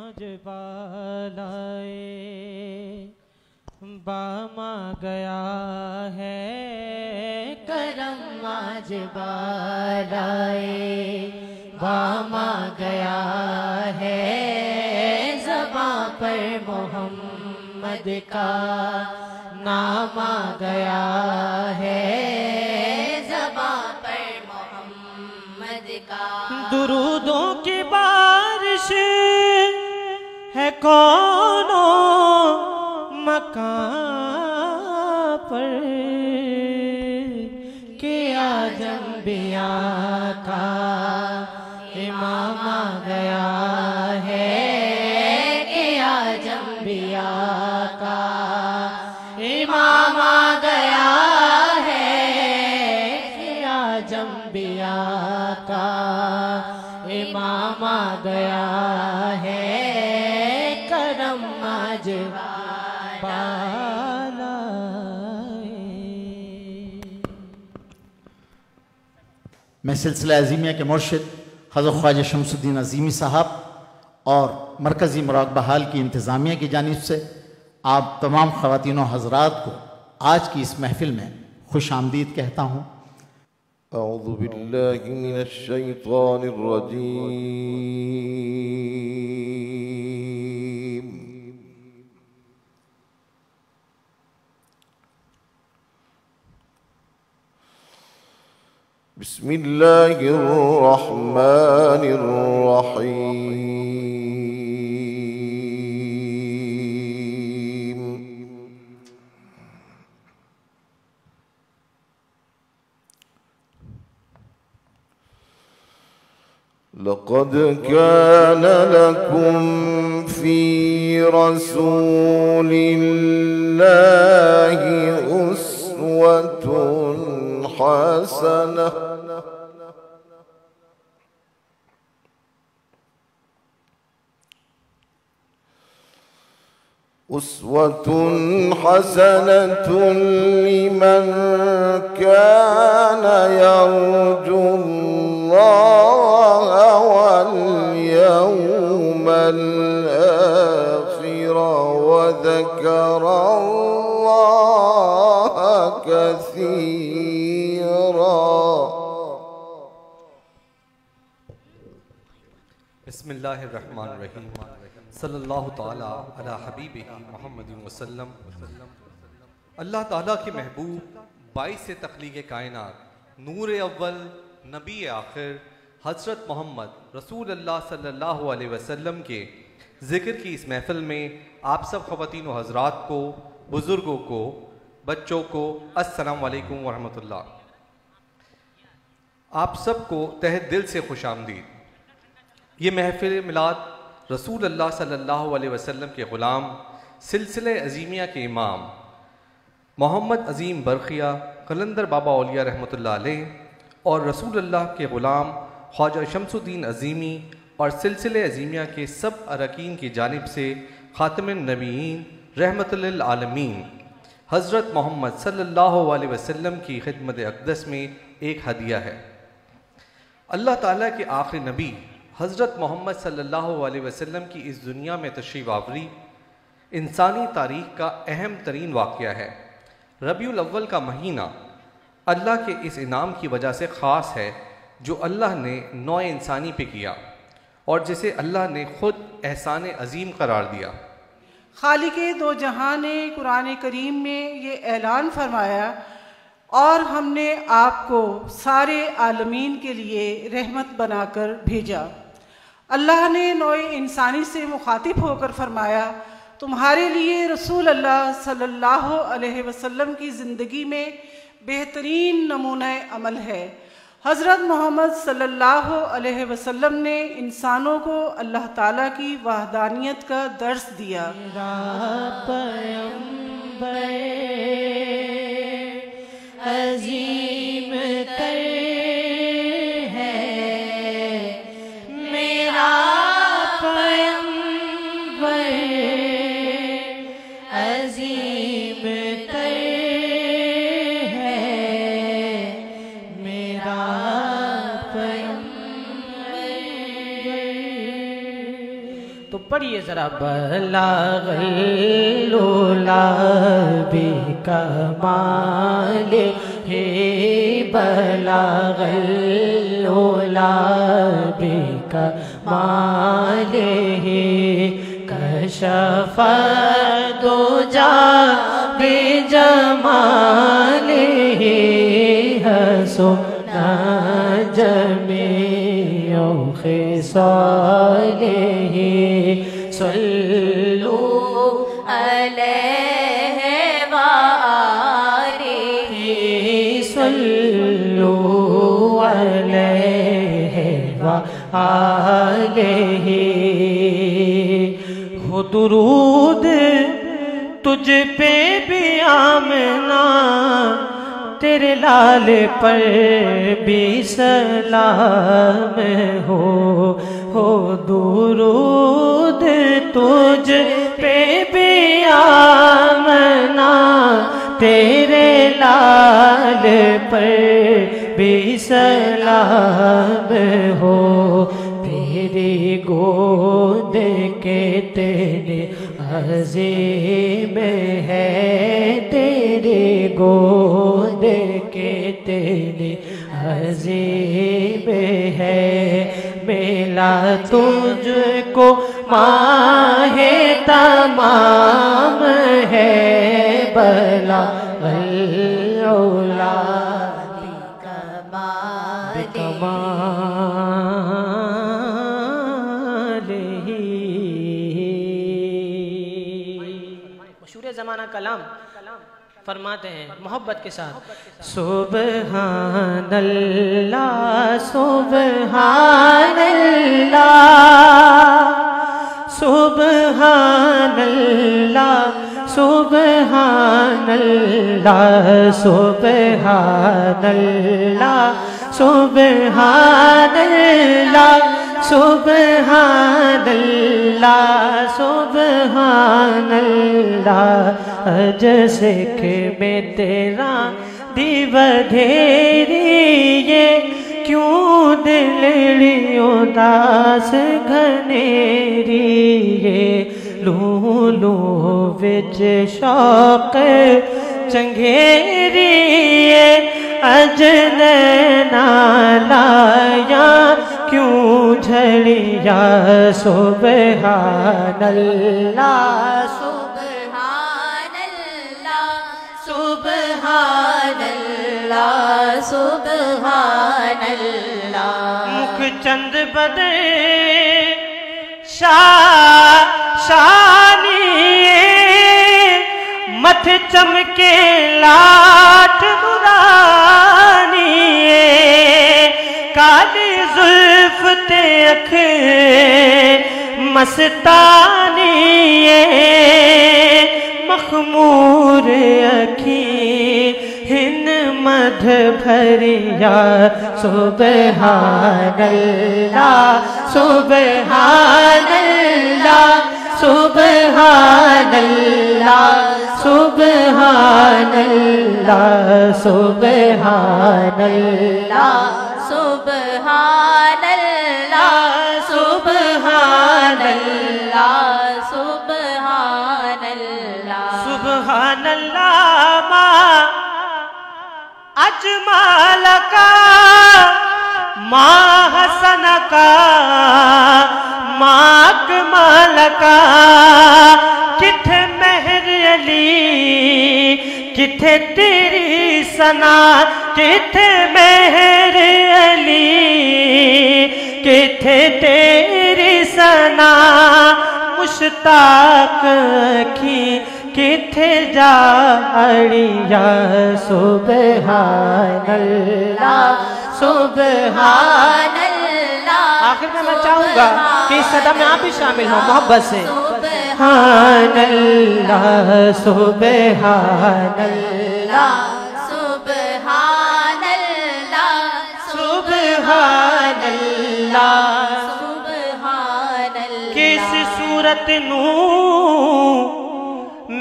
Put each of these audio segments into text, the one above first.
آج بالائے باما گیا ہے کرم آج بالائے باما گیا ہے زباں پر محمد کا نام آ گیا ہے زباں پر محمد کا درودوں کی بارش ہے کونوں مکان پر کہ آج انبیاء کا امام آ گیا ہے کہ آج انبیاء کا امام آ گیا ہے کہ آج انبیاء کا امام آ گیا ہے کرم آج میں سلسلہ عظیمیہ کے مرشد حضرت خواجہ شمس الدین عظیمی صاحب اور مرکزی مراقبہ حال کی انتظامیہ کی جانب سے آپ تمام خواتین و حضرات کو آج کی اس محفل میں خوش آمدید کہتا ہوں۔ اعوذ باللہ من الشیطان الرجیم بسم اللہ الرحمن الرحیم لقد كان لكم في رسول الله أسوة حسنة لمن كان يرجو الله واليوم الآخر وذكر الله كثيرا۔ بسم اللہ الرحمن الرحیم صلی اللہ تعالیٰ علی حبیبہ محمد وسلم۔ اللہ تعالیٰ کے محبوب باعث تخلیق کائنات نور اول نبی آخر حضرت محمد رسول اللہ صلی اللہ علیہ وسلم کے ذکر کی اس محفل میں آپ سب خواتین و حضرات کو، بزرگوں کو، بچوں کو السلام علیکم ورحمۃ اللہ۔ آپ سب کو تہہ دل سے خوش آمدید۔ یہ محفل میلاد رسول اللہ صلی اللہ علیہ وسلم کے غلام، سلسلہ عظیمیہ کے امام محمد عظیم برقیہ قلندر بابا اولیاء رحمۃ اللہ علیہ اور رسول اللہ کے غلام خواجہ شمس الدین عظیمی اور سلسلہ عظیمیہ کے سب اراکین کی جانب سے خاتم النبیین رحمت للعالمین حضرت محمد صلی اللہ علیہ وسلم کی خدمت اقدس میں ایک ہدیہ ہے۔ اللہ تعالیٰ کے آخری نبی حضرت محمد صلی اللہ علیہ وسلم کی اس دنیا میں تشریف آوری انسانی تاریخ کا اہم ترین واقعہ ہے۔ ربیع الاول کا مہینہ اللہ کے اس انعام کی وجہ سے خاص ہے جو اللہ نے نوع انسانی پہ کیا اور جسے اللہ نے خود احسان عظیم قرار دیا۔ خالق دو جہاں نے قرآن کریم میں یہ اعلان فرمایا، اور ہم نے آپ کو سارے عالمین کے لیے رحمت بنا کر بھیجا۔ اللہ نے نوع انسانی سے مخاطب ہو کر فرمایا، تمہارے لیے رسول اللہ صلی اللہ علیہ وسلم کی زندگی میں بہترین نمونہ عمل ہے۔ حضرت محمد صلی اللہ علیہ وسلم نے انسانوں کو اللہ تعالیٰ کی وحدانیت کا درس دیا۔ عظیم تر ہے میرا پیغمبر، عظیم تر ہے میرا پیغمبر۔ تو پڑھیے ذرا بلاغ العلا بکمال ہے بلاغ العلا بکمال ہے کشف الدجا بجمال ہے حسنا جمیع خصاله صلوا علیہ وآلہ صلوا علیہ وآلہ ہو درود تجھ پہ بھی آمنا تیرے لال پر بھی سلام ہو درود تجھ پہ بھی آمنا تیرے لال پر بھی سلام ہو تیری گود کے تیرے عظیم ہے تیری گود کے تیرے عظیم ہے ملا تجھ کو ماہ تمام ہے بلاغ العلا مشہور زمانہ کلام فرماتے ہیں محبت کے ساتھ سبحان اللہ سبحان اللہ سبحان اللہ سبحان اللہ سبحان اللہ سبحان اللہ سبحان اللہ سبحان اللہ جیسے کہ میں تیرا دیو دھیری یہ کیوں دلڑی اداس گھنیری یہ لو لو وچ شوق چنگیری یہ اجنینا لایا کیوں جھڑیا سبحان اللہ سبحان اللہ سبحان اللہ سبحان اللہ مکھ چند بدر شانی متھ چمکے لاٹ نورانی کالی زلف تے اکھ مستانی مخمور اکھی ہن مدھ بھریا سبحان اللہ سبحان اللہ سبحان اللہ سبحان اللہ سبحان اللہ سبحان اللہ سبحان اللہ سبحان اللہ سبحان اللہ ما اجمل کا ما حسن کا ما اکمل کا کتھے مہر علی کتھے تیری ثنا کتھے مہر علی کتھے تیری ثنا مشتاق کی کتھے جاڑیا سبحان اللہ سبحان اللہ آخر میں چاہوں گا کہ اس صدا میں آپ بھی شامل ہوں محبت سے سبحان اللہ سبحان اللہ سبحان اللہ سبحان اللہ سبحان اللہ کس صورت نو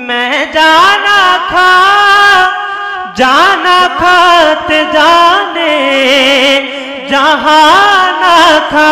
میں جانا کھات جانے جہاں نہ کھا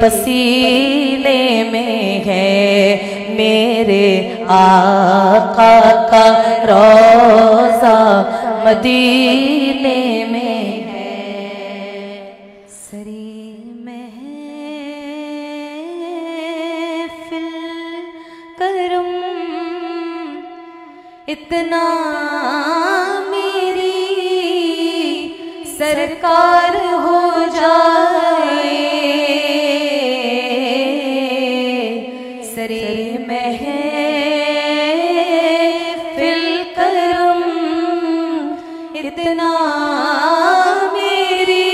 پسینے میں ہے میرے آقا کا روضہ مدینے میں ہے سری محفل کرم اتنا میری سرکار ہو جائے سری محفل کرم اتنا میری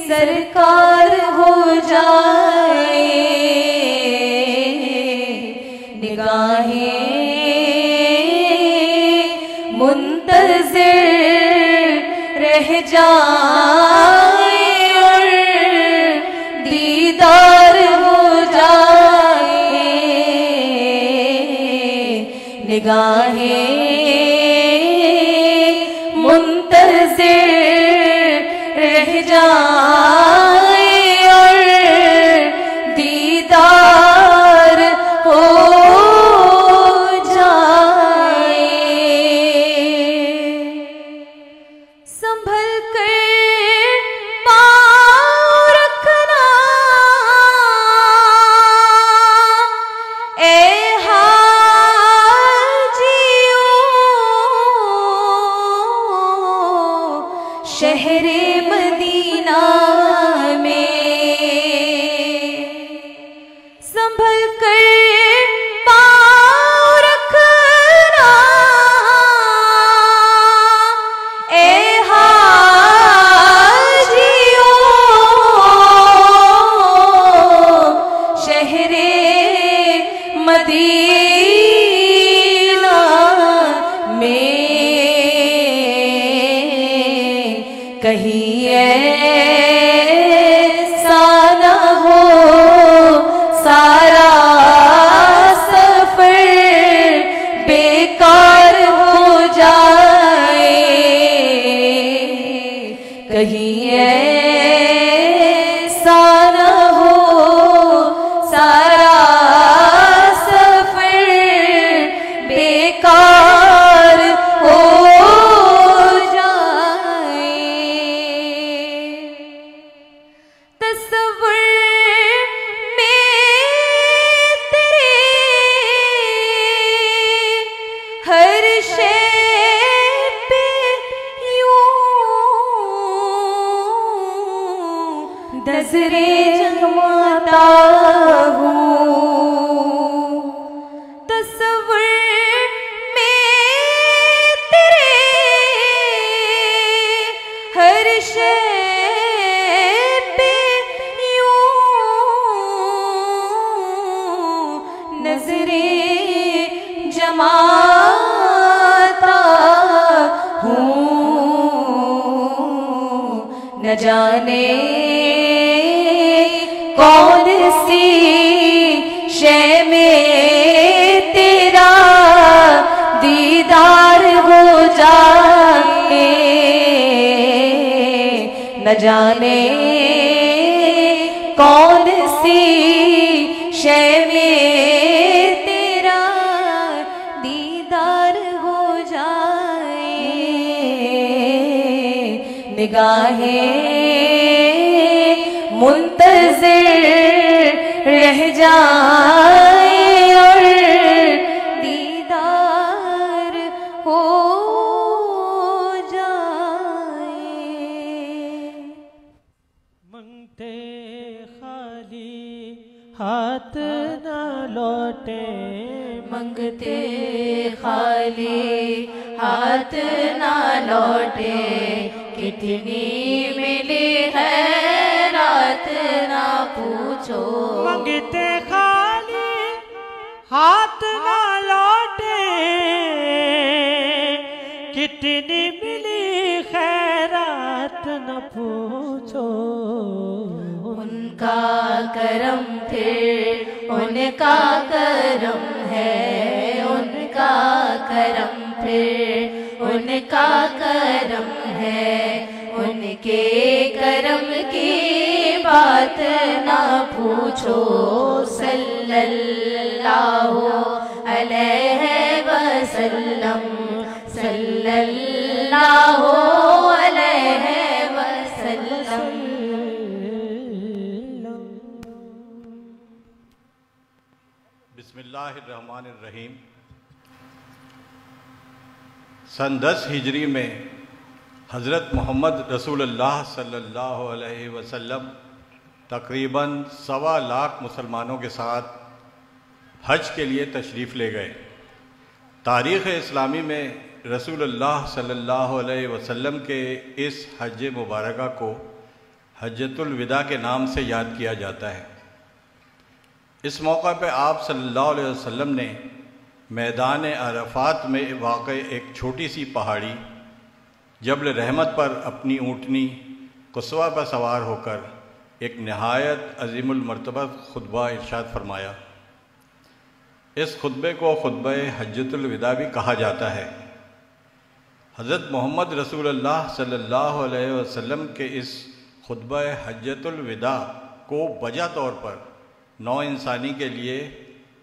سرکار ہو جائے نگاہیں منتظر رہ جائے اور دیدار ہو جائے نگاہیں منتظر رہ جائے اور دیدار ہو جائے سنبھل کر پاؤں رکھنا اے شہر مدینہ میں سنبھل کر پاؤں رکھنا اے حاجیوں شہر مدینہ میں کہیں ایسا نہ ہو سارا سفر بیکار ہو جائے کہیں ایسا نہ ہو سارا سفر بیکار ہو نظریں جماتا ہوں تصور میں تیرے ہر شے پہ یوں نظریں جماتا ہوں نہ جانے کون سی شے میں تیرا دیدار ہو جائے نہ جانے کون سی شے میں تیرا دیدار ہو جائے نگاہیں منتظر رہ جائے اور دیدار ہو جائے منگتے خالی ہاتھ نہ لوٹے منگتے خالی ہاتھ نہ لوٹے کتنی ملی ہے رات نہ پوچھو منگتے خالی ہاتھ نہ لوٹے کتنی ملی خیرات نہ پوچھو ان کا کرم پھر ان کا کرم ہے ان کا کرم پھر ان کا کرم ہے ان کے کرم کی بات نہ پوچھو صلی اللہ علیہ وسلم صلی اللہ علیہ وسلم. بسم اللہ الرحمن الرحیم. سن 10 ہجری میں حضرت محمد رسول اللہ صلی اللہ علیہ وسلم تقریباً 1.25 لاکھ مسلمانوں کے ساتھ حج کے لیے تشریف لے گئے. تاریخ اسلامی میں رسول اللہ صلی اللہ علیہ وسلم کے اس حج مبارکہ کو حجۃ الوداع کے نام سے یاد کیا جاتا ہے. اس موقع پہ آپ صلی اللہ علیہ وسلم نے میدان عرفات میں واقع ایک چھوٹی سی پہاڑی جبل رحمت پر اپنی اونٹنی قصوہ پر سوار ہو کر ایک نہایت عظیم المرتبہ خطبہ ارشاد فرمایا. اس خطبے کو خطبہ حجۃ الوداع بھی کہا جاتا ہے. حضرت محمد رسول اللہ صلی اللہ علیہ وسلم کے اس خطبہ حجۃ الوداع کو بجا طور پر نو انسانی کے لیے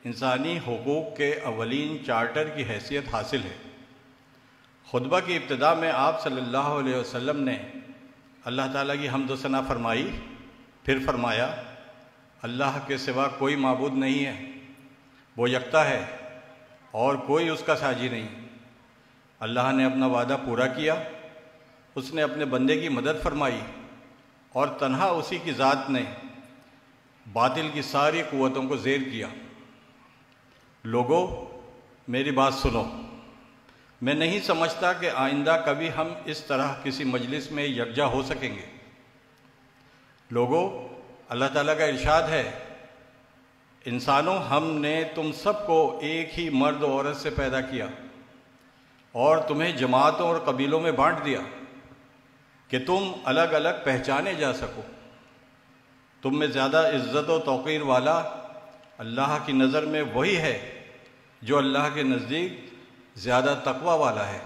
انسانی حقوق کے اولین چارٹر کی حیثیت حاصل ہے. خطبہ کی ابتدا میں آپ صلی اللہ علیہ وسلم نے اللہ تعالیٰ کی حمد و ثنا فرمائی. پھر فرمایا اللہ کے سوا کوئی معبود نہیں ہے، وہ یکتا ہے اور کوئی اس کا ساجی نہیں. اللہ نے اپنا وعدہ پورا کیا، اس نے اپنے بندے کی مدد فرمائی اور تنہا اسی کی ذات نے باطل کی ساری قوتوں کو زیر کیا. لوگو میری بات سنو، میں نہیں سمجھتا کہ آئندہ کبھی ہم اس طرح کسی مجلس میں یکجا ہو سکیں گے. لوگو اللہ تعالیٰ کا ارشاد ہے، انسانوں ہم نے تم سب کو ایک ہی مرد و عورت سے پیدا کیا اور تمہیں جماعتوں اور قبیلوں میں بانٹ دیا کہ تم الگ الگ پہچانے جا سکو. تم میں زیادہ عزت و توقیر والا اللہ کی نظر میں وہی ہے جو اللہ کے نزدیک زیادہ تقوی والا ہے.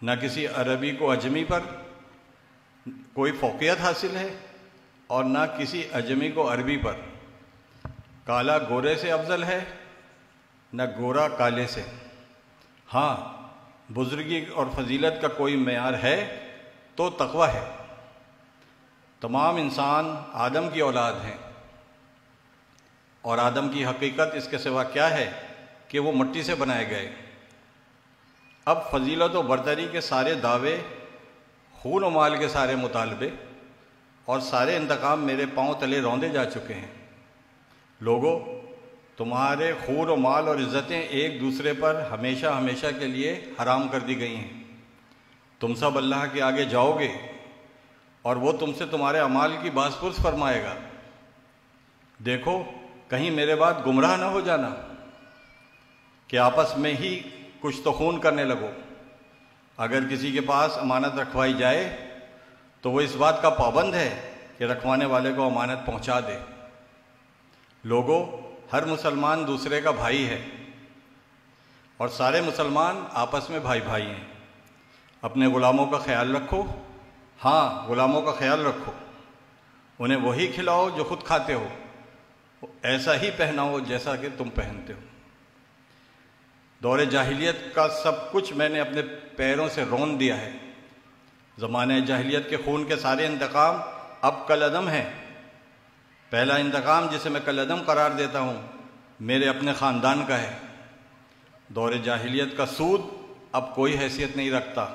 نہ کسی عربی کو اجمی پر کوئی فوقیت حاصل ہے اور نہ کسی اجمی کو عربی پر. کالا گورے سے افضل ہے، نہ گورا کالے سے. ہاں بزرگی اور فضیلت کا کوئی معیار ہے تو تقوی ہے. تمام انسان آدم کی اولاد ہیں اور آدم کی حقیقت اس کے سوا کیا ہے کہ وہ مٹی سے بنائے گئے. اب فضیلت و برتری کے سارے دعوے، خون و مال کے سارے مطالبے اور سارے انتقام میرے پاؤں تلے روندے جا چکے ہیں. لوگو تمہارے خون و مال اور عزتیں ایک دوسرے پر ہمیشہ ہمیشہ کے لیے حرام کر دی گئی ہیں. تم سب اللہ کے آگے جاؤ گے اور وہ تم سے تمہارے اعمال کی باز پرس فرمائے گا. دیکھو کہیں میرے بعد گمراہ نہ ہو جانا کہ آپس میں ہی کچھ تو خون کرنے لگو. اگر کسی کے پاس امانت رکھوائی جائے تو وہ اس بات کا پابند ہے کہ رکھوانے والے کو امانت پہنچا دے. لوگو ہر مسلمان دوسرے کا بھائی ہے اور سارے مسلمان آپس میں بھائی بھائی ہیں. اپنے غلاموں کا خیال رکھو. ہاں غلاموں کا خیال رکھو، انہیں وہی کھلاؤ جو خود کھاتے ہو، ایسا ہی پہناؤ جیسا کہ تم پہنتے ہو. دور جاہلیت کا سب کچھ میں نے اپنے پیروں سے رون دیا ہے. زمانہ جاہلیت کے خون کے سارے انتقام اب کالعدم ہیں. پہلا انتقام جسے میں کالعدم قرار دیتا ہوں میرے اپنے خاندان کا ہے. دور جاہلیت کا سود اب کوئی حیثیت نہیں رکھتا.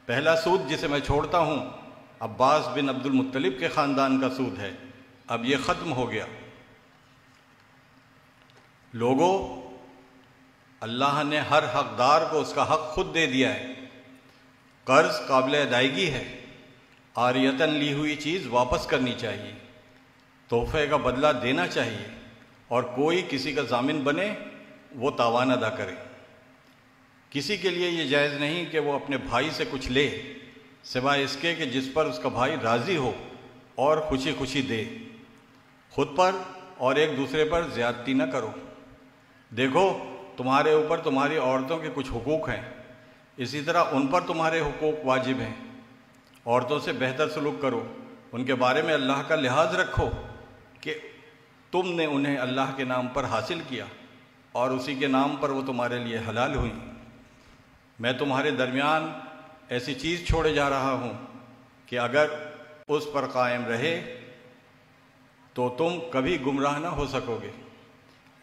پہلا سود جسے میں چھوڑتا ہوں عباس بن عبد المطلب کے خاندان کا سود ہے. اب یہ ختم ہو گیا. لوگو اللہ نے ہر حقدار کو اس کا حق خود دے دیا ہے. قرض قابل ادائیگی ہے. عاریتاً لی ہوئی چیز واپس کرنی چاہیے. تحفے کا بدلہ دینا چاہیے اور کوئی کسی کا ضامن بنے وہ تاوان ادا کرے. کسی کے لیے یہ جائز نہیں کہ وہ اپنے بھائی سے کچھ لے سوائے اس کے کہ جس پر اس کا بھائی راضی ہو اور خوشی خوشی دے. خود پر اور ایک دوسرے پر زیادتی نہ کرو. دیکھو تمہارے اوپر تمہاری عورتوں کے کچھ حقوق ہیں، اسی طرح ان پر تمہارے حقوق واجب ہیں. عورتوں سے بہتر سلوک کرو، ان کے بارے میں اللہ کا لحاظ رکھو کہ تم نے انہیں اللہ کے نام پر حاصل کیا اور اسی کے نام پر وہ تمہارے لیے حلال ہوئیں۔ میں تمہارے درمیان ایسی چیز چھوڑے جا رہا ہوں کہ اگر اس پر قائم رہے تو تم کبھی گمراہ نہ ہو سکو گے،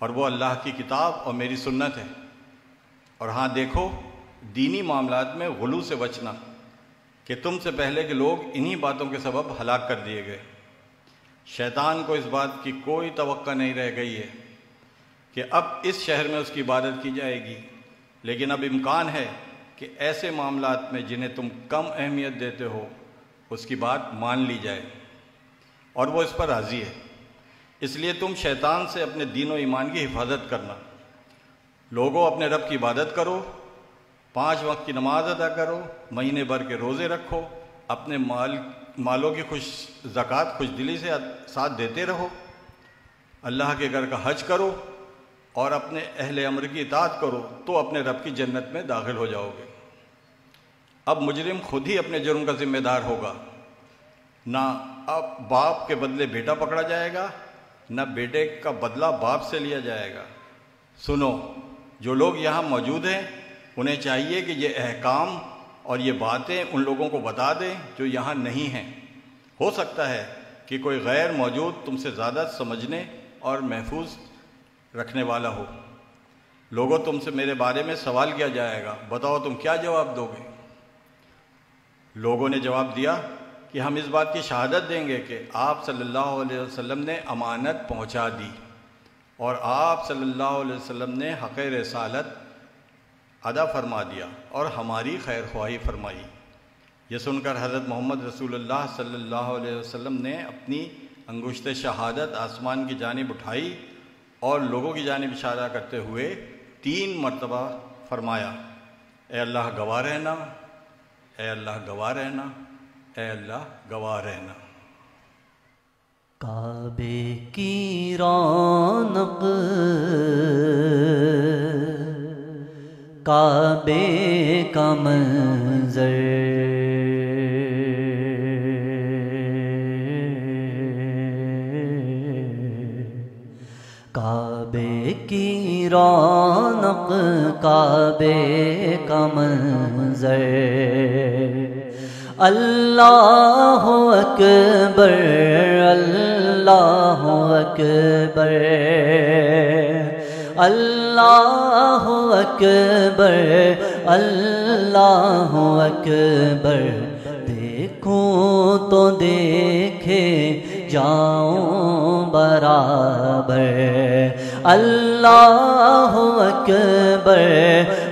اور وہ اللہ کی کتاب اور میری سنت ہے۔ اور ہاں دیکھو، دینی معاملات میں غلو سے بچنا، کہ تم سے پہلے کے لوگ انہی باتوں کے سبب ہلاک کر دیے گئے۔ شیطان کو اس بات کی کوئی توقع نہیں رہ گئی ہے کہ اب اس شہر میں اس کی عبادت کی جائے گی، لیکن اب امکان ہے کہ ایسے معاملات میں جنہیں تم کم اہمیت دیتے ہو اس کی بات مان لی جائے، اور وہ اس پر راضی ہے۔ اس لیے تم شیطان سے اپنے دین و ایمان کی حفاظت کرنا۔ لوگوں، اپنے رب کی عبادت کرو، 5 وقت کی نماز ادا کرو، مہینے بھر کے روزے رکھو، اپنے مالوں کی زکوٰۃ خوش دلی سے ساتھ دیتے رہو، اللہ کے گھر کا حج کرو اور اپنے اہل امر کی اطاعت کرو، تو اپنے رب کی جنت میں داخل ہو جاؤ گے۔ اب مجرم خود ہی اپنے جرم کا ذمہ دار ہوگا، نہ اب باپ کے بدلے بیٹا پکڑا جائے گا، نہ بیٹے کا بدلہ باپ سے لیا جائے گا۔ سنو، جو لوگ یہاں موجود ہیں انہیں چاہیے کہ یہ احکام اور یہ باتیں ان لوگوں کو بتا دیں جو یہاں نہیں ہیں۔ ہو سکتا ہے کہ کوئی غیر موجود تم سے زیادہ سمجھنے اور محفوظ رکھنے والا ہو۔ لوگوں، تم سے میرے بارے میں سوال کیا جائے گا، بتاؤ تم کیا جواب دو گے؟ لوگوں نے جواب دیا کہ ہم اس بات کی شہادت دیں گے کہ آپ صلی اللہ علیہ وسلم نے امانت پہنچا دی اور آپ صلی اللہ علیہ وسلم نے حق رسالت ادا فرما دیا اور ہماری خیر خواہی فرمائی۔ یہ سن کر حضرت محمد رسول اللہ صلی اللہ علیہ وسلم نے اپنی انگشت شہادت آسمان کی جانب اٹھائی اور لوگوں کی جانب اشارہ کرتے ہوئے 3 مرتبہ فرمایا، اے اللہ گواہ رہنا، اے اللہ گواہ رہنا، اے اللہ گواہ رہنا۔ کعبے کی رونق، کعبے کا منظر، کعبے کی رونق، کعبے کا منظر، اللہ اکبر، اللہ اکبر، اللہ اکبر، اللہ اکبر، دیکھوں تو دیکھے جاؤں برابر، اللہ اکبر،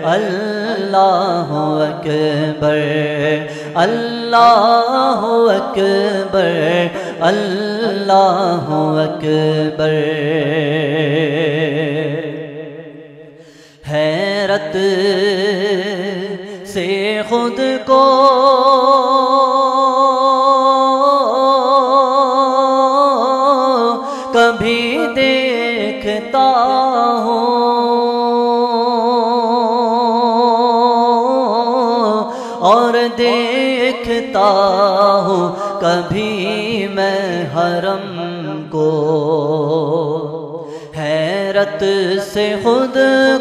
اللہ اکبر، اللہ اکبر، اللہ اکبر۔ حیرت سے خود کو کبھی دیکھتا ہوں اور دیکھتا ہوں کبھی میں حرم کو، حیرت سے خود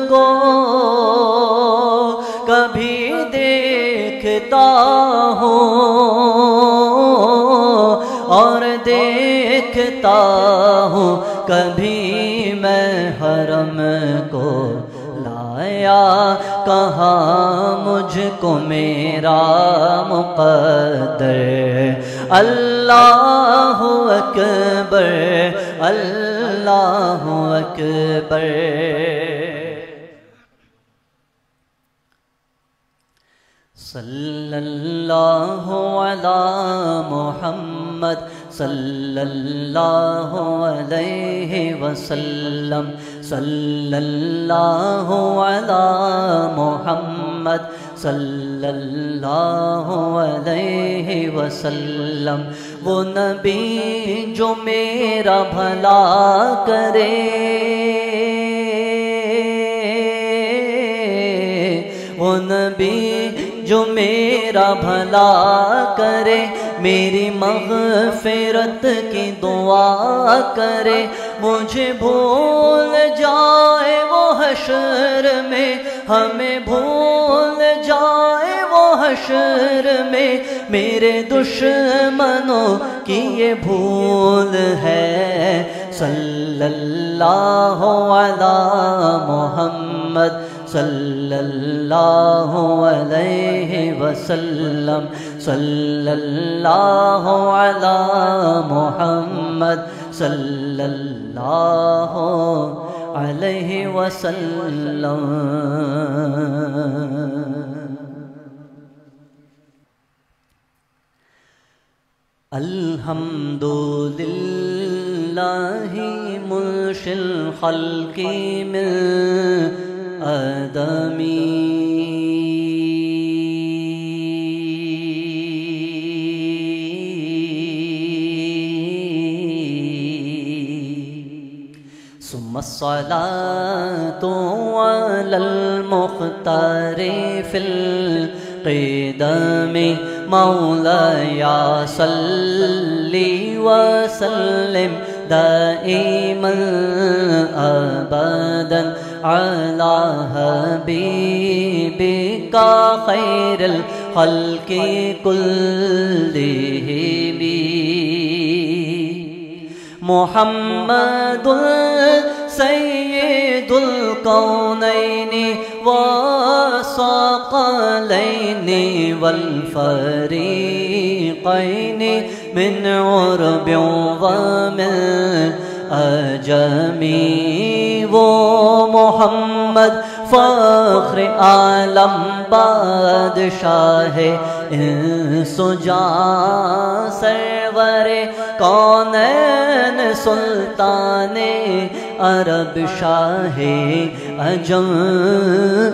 کو کبھی دیکھتا ہوں اور دیکھتا ہوں کبھی میں حرم کو، لایا کہاں مجھ کو میرا مقدر، اللہ اکبر، اللہ اکبر۔ صلی اللہ علی محمد صلی اللہ علیہ وسلم، صلی اللہ علی محمد صلی اللہ علیہ وسلم، وہ نبی جو میرا بھلا کرے، وہ نبی جو میرا بھلا کرے، میری مغفرت کی دعا کرے، مجھے بھول جائے وہ حشر میں، ہمیں بھول جائے وہ حشر میں، میرے دشمنوں کی یہ بھول ہے۔ صلی اللہ علی محمد صلی اللہ علیہ وسلم، صلی اللہ علی محمد صلی اللہ علیہ وسلم۔ الحمد للہ منشی الخلق من آدمی، ثم الصلاة علی المختار فی القدم، مولاي صلی وسلم دائما ابدا على حبيبك خير الخلق كلهم، محمد سيد الكونين والثقلين والفريقين، من عرب ومن عجم، وہ محمد فخر عالم بادشاہ انس و جاں، سرور کونین سلطان عرب شاہ عجم،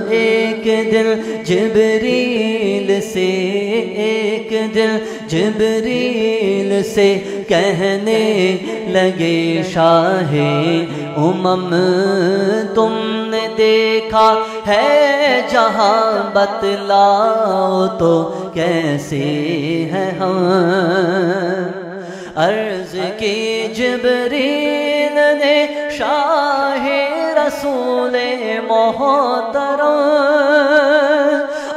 ایک دل جبریل سے، ایک دل جبریل سے کہنے لگے شاہ امم، تم نے دیکھا ہے جہاں، بتلاؤ تو کیسے ہیں ہم؟ عرض کی جبریل نے شاہ رسول محترم،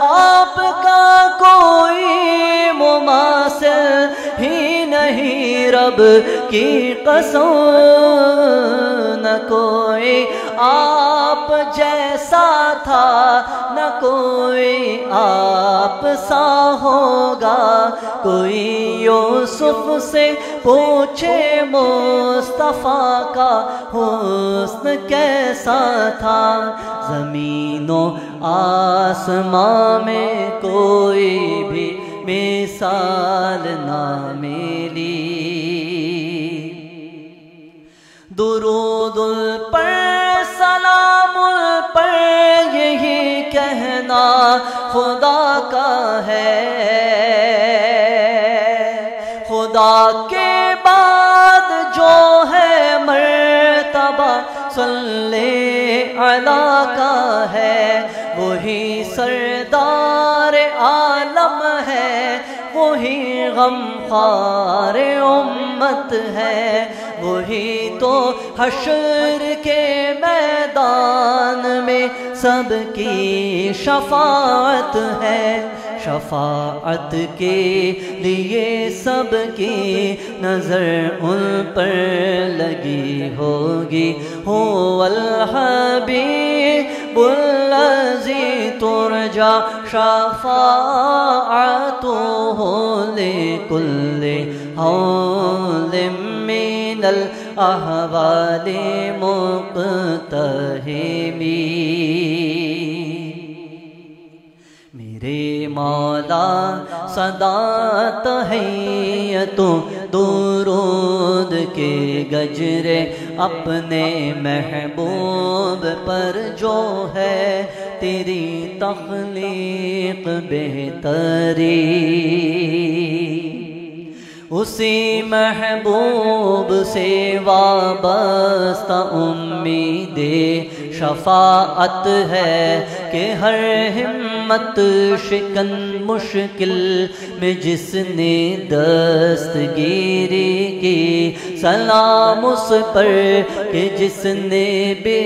آپ کا کوئی مماثل ہی نہیں، رب کی قسم نہ کوئی آپ جیسا تھا، نہ کوئی آپ سا ہوگا، کوئی یوسف سے پوچھے مصطفیٰ کا حسن کیسا تھا، زمین و آسمان میں کوئی بھی مثال نہ ملی، درود پر سلام پر یہی کہنا خدا کا ہے، خدا کے بعد جو ہے مرتبہ صلی علی کا ہے، وہی سردار عالم ہے، وہی غمخوار امت ہے، وہی تو حشر کے میدان میں سب کی شفاعت ہے، شفاعت کے لیے سب کی نظر ان پر لگی ہوگی، هو الحبیب الذی ترجى شفاعته لكل حول من الأحوال مقتحم، میرے مولا صدا تحیت درود کے گجرے اپنے محبوب پر جو ہے، تیری تخلیق بہتری، اسی محبوب سے وابستہ امید شفاعت ہے، کہ ہر ہمت شکن مشکل میں جس نے دستگیری کی، سلام اس پر کہ جس نے بے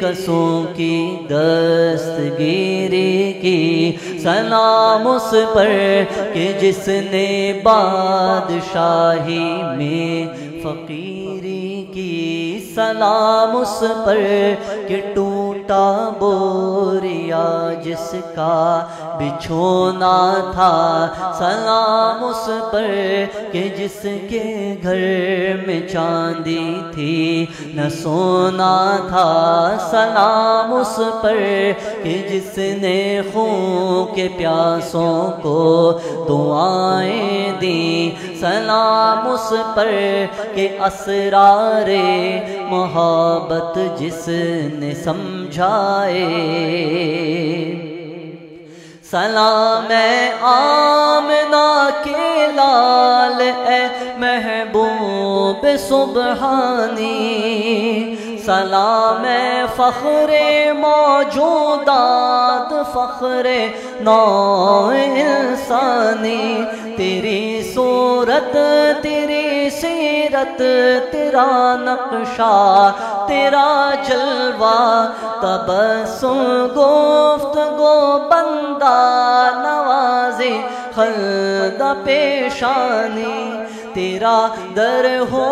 کسوں کی دستگیری کی، سلام اس پر کہ جس نے بادشاہی میں فقیری کی، سلام اس پر کہ ٹوٹا بوریا جس کا بچھونا تھا، سلام اس پر کہ جس کے گھر میں چاندی تھی نہ سونا تھا، سلام اس پر کہ جس نے خون کے پیاسوں کو دعائیں دیں، سلام اس پر کہ اسرار محبت جس نے سمجھائے، سلام آمنہ کے لال اے محبوب سبحانی، سلام فخر موجودات فخر نو انسانی، تیری صورت تیری سیرت تیرا نقشہ تیرا جلوہ، تبسم گفتگو بندہ نوازی خلدہ پیشانی، تیرا در ہو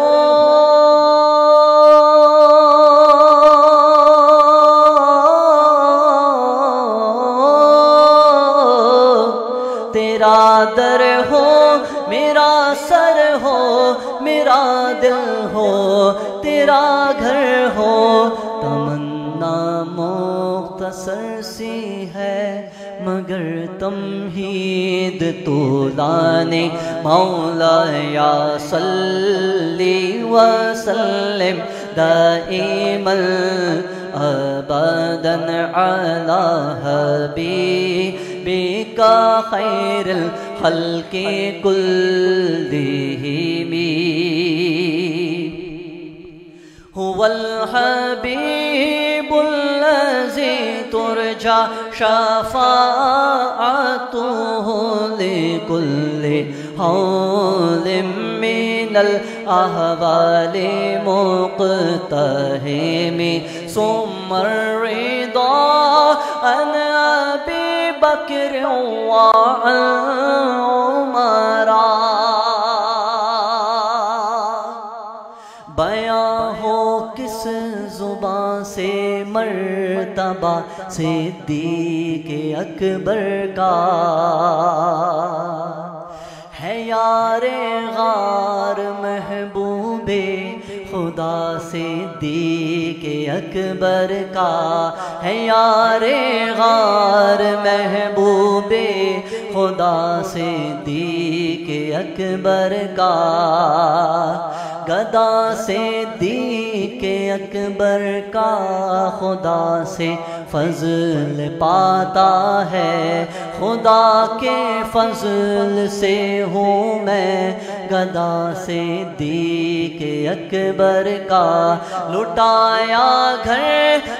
تیرا در ہو میرا سر ہو میرا دل ہو تیرا گھر ہو، تمنا مختصر سی ہے مگر تمہید طولانی، مولا یا صلی وسلم دائما ابدا علی حبیبک خیر الخلق کلہم، هو الحبیب الذی ترجى شفاعته لكل حول من الأهوال مقتحم، ثم الرضا عن أبي بكر وعن عمر، بیاں ہو کس زبان سے مرتبہ صدیق اکبر کا، ہے یار غار محبوب خدا صدیق اکبر کا، ہے یار غار محبوب خدا صدیق اکبر کا، گدا صدیق اکبر کا خدا سے فضل پاتا ہے، خدا کے فضل سے ہوں میں گدا صدیق اکبر کا، لٹایا گھر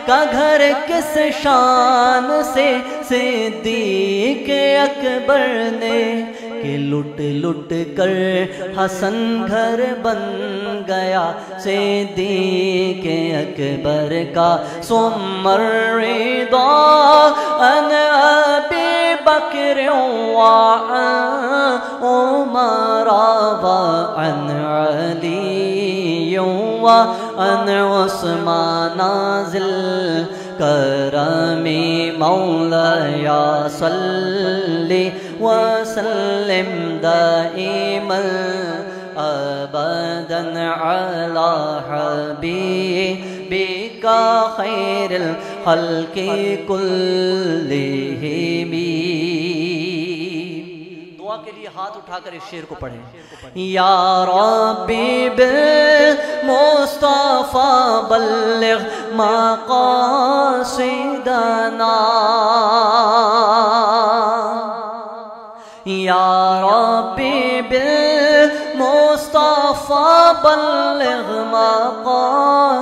کا گھر کس شان سے صدیق اکبر نے، کہ لٹ لٹ کر حسن گھر بن گیا صدیق اکبر کا، ثم الرضا عن ابی بکر وعن عمر وعن علی وعن عثمان ذی الکرم، مولاي صلی وسلم دائما ابدا على حبيبك خير الخلق كلهم، دعا کے لیے ہاتھ اٹھا کر اس شعر کو پڑھیں، یا ربی بالمصطفى بلغ مقاصدنا، یا ربی بالمصطفى بلغ مقاصدنا،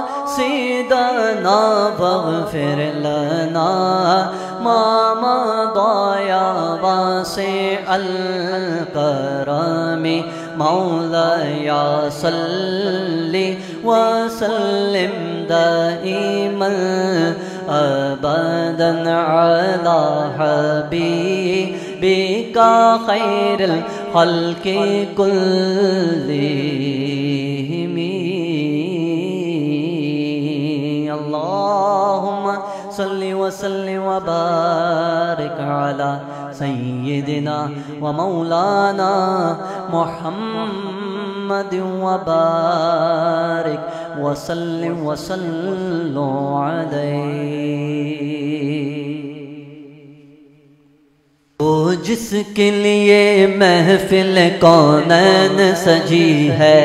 ربنا واغفر لنا ما مضى يا واسع الكرم مولاي صل وسلم دائما أبدا على حبيبك خير الخلق كلهم اللهم صل وسلم وبارك على سيدنا ومولانا محمد وبارك وسلم وصلوا عليه وہ جس کے لیے محفل کونین سجی ہے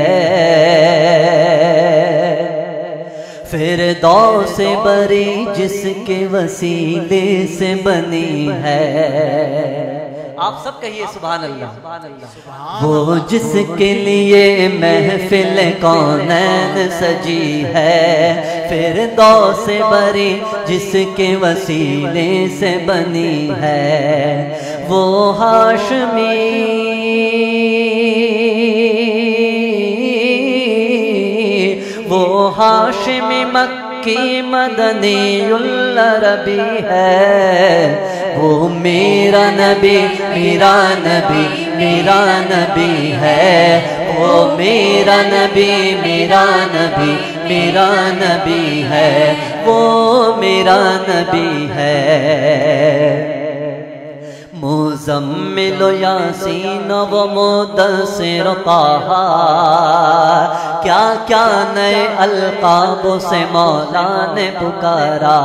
فردوس بری جس کے وسیلے سے بنی ہے آپ سب کہیے سبحان اللہ وہ جس کے لیے محفل کونین سجی ہے فردوس بری جس کے وسیلے سے بنی ہے وہ ہاشمی وہ ہاشمی مکی مدنی العربی ہے وہ میرا نبی میرا نبی میرا نبی ہے وہ میرا نبی میرا نبی میرا نبی ہے وہ میرا نبی ہے مزمل یاسین و مدثر طہ کیا کیا نئے القاب سے مولا نے پکارا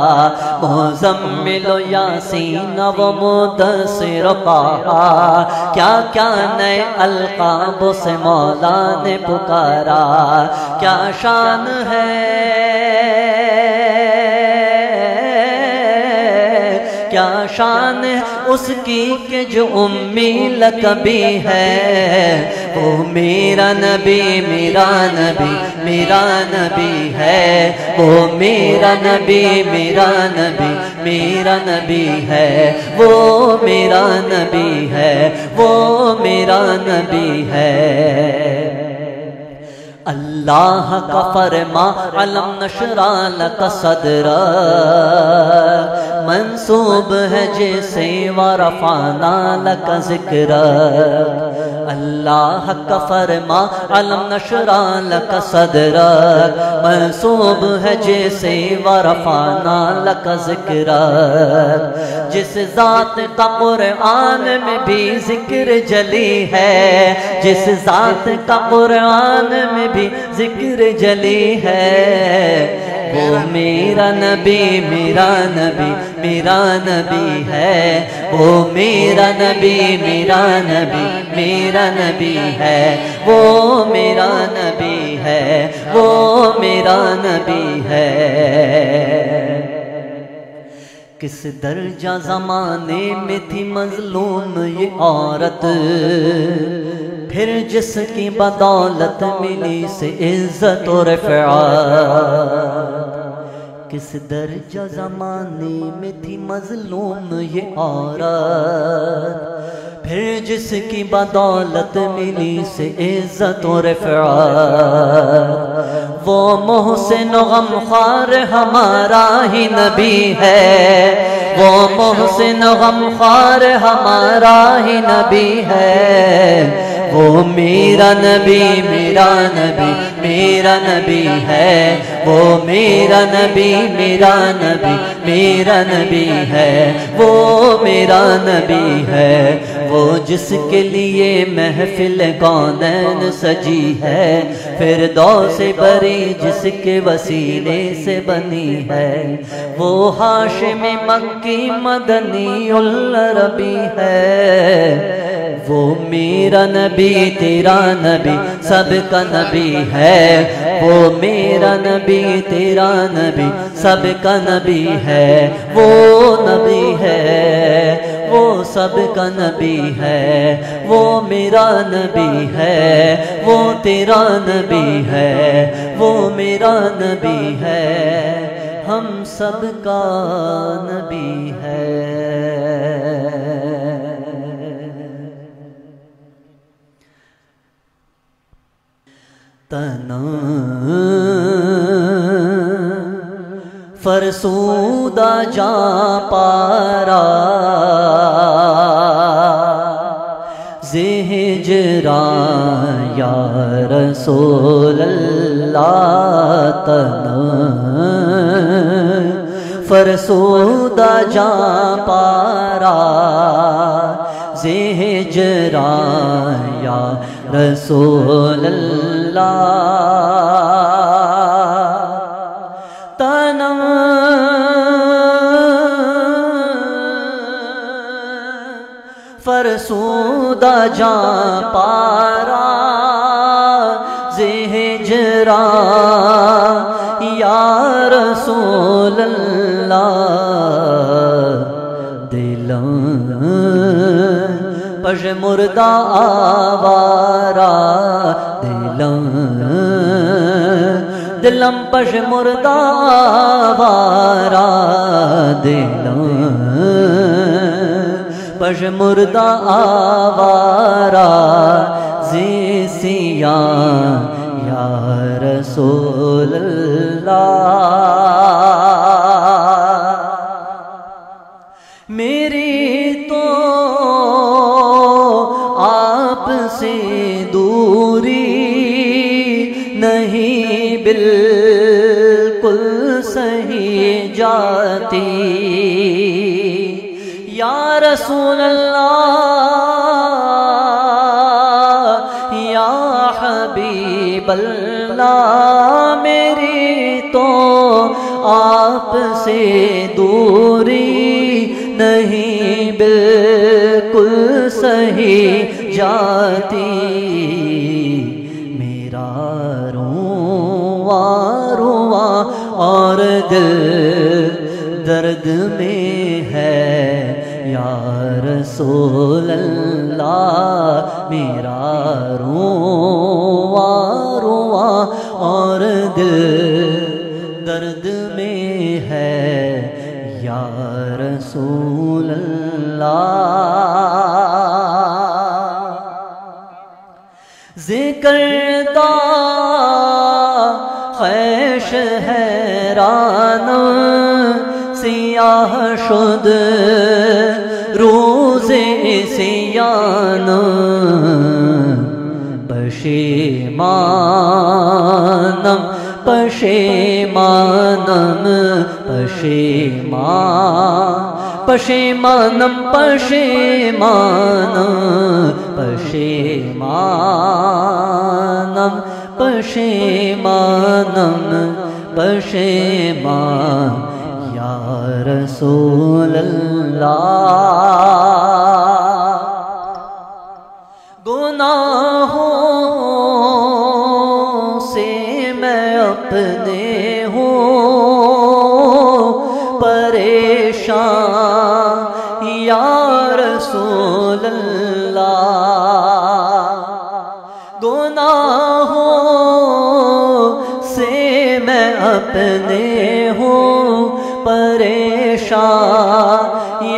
مزمل یاسین و مدثر طہ کیا کیا نئے القاب سے مولا نے پکارا کیا شان ہے کیا شان اس کی کہ جو امی لقبی ہے وہ میرا نبی میرا نبی میرا نبی ہے وہ میرا نبی میرا نبی میرا نبی ہے وہ میرا نبی ہے وہ میرا نبی ہے اللہ کا فرما علم نشرا لک صدرا منصوب ہے جیسے ورفعنا لک ذکرا اللہ کا فرما علم نشرا لک صدرا منصوب ہے جیسے ورفعنا لک ذکرا جس ذات کا قرآن میں بھی ذکر جلی ہے جس ذات کا قرآن میں بھی ذکر جلی ہے وہ میرا نبی میرا نبی میرا نبی ہے وہ میرا نبی میرا نبی میرا نبی ہے وہ میرا نبی ہے وہ میرا نبی ہے کس درجہ زمانے میں تھی مظلوم یہ عورت پھر جس کی بدولت ملی سے عزت و رفعت کس درجہ زمانے میں تھی مظلوم یہ عورت پھر جس کی بدولت ملی سے عزت و رفعت وہ محسن و غمخوار ہمارا ہی نبی ہے وہ محسن و غمخوار ہمارا ہی نبی ہے وہ میرا نبی میرا نبی میرا نبی ہے وہ میرا نبی میرا نبی میرا نبی ہے وہ میرا نبی ہے وہ جس کے لیے محفل کونین سجی ہے فردوس بری جس کے وسیلے سے بنی ہے وہ ہاشمی مکی مدنی العربی ہے وہ میرا نبی تیرا نبی سب کا نبی ہے وہ میرا نبی تیرا نبی سب کا نبی ہے وہ نبی ہے وہ سب کا نبی ہے وہ میرا نبی ہے وہ تیرا نبی ہے وہ میرا نبی ہے ہم سب کا نبی ہے. تن فرسودہ جا پارا ہجران یا رسول اللہ. تن فرسودہ جا پارا ہجران یا رسول اللہ. تن فرسودہ جا پارا ہجران یا رسول اللہ. پش مردہ آوارا دلم پش مردہ آوارا پش مردہ آوارا زیسیاں یا رسول اللہ. میری تو آپ سے دوری نہیں بالکل صحیح جاتی. یا رسول اللہ یا حبیب اللہ میری تو آپ سے دوری نہیں بالکل صحیح جاتی. میرا رواں رواں اور دل درد میں ہے یا رسول اللہ. میرا رواں رواں اور دل درد میں ہے یا رسول اللہ. ذکر دا خیش حیران سیاہ شد روز سیان پشیمانم پشیمانم پشیمانم پشیمانم پشیمانم پشیمان یا رسول اللہ. گناہوں سے میں اپنے ہوں پریشان یا رسول اللہ. گناہوں سے میں اپنے ہوں پریشان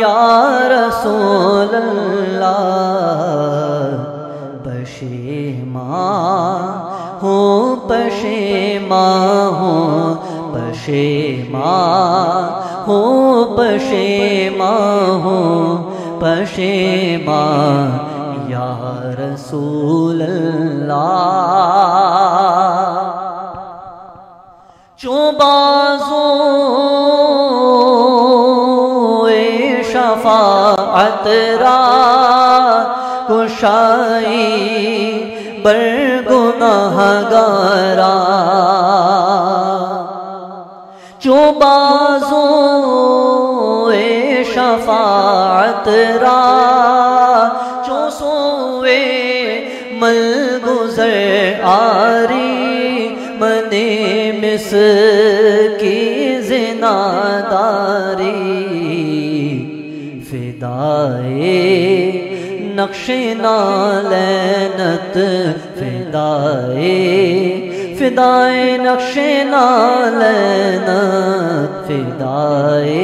یا رسول اللہ. پشیمان ہوں پشیمان ہوں پشیمان ہوں پشیمان ہوں پشیمان یا رسول اللہ. چوں بازوں شفاعت را کشائی بر گناہگارا. چوں بازوں شفاعت را چوں سوئے مل گزر آری منے مس کی زناداری. فدائے نقش نالینت فدائے فدائے نقش نالینت فدائے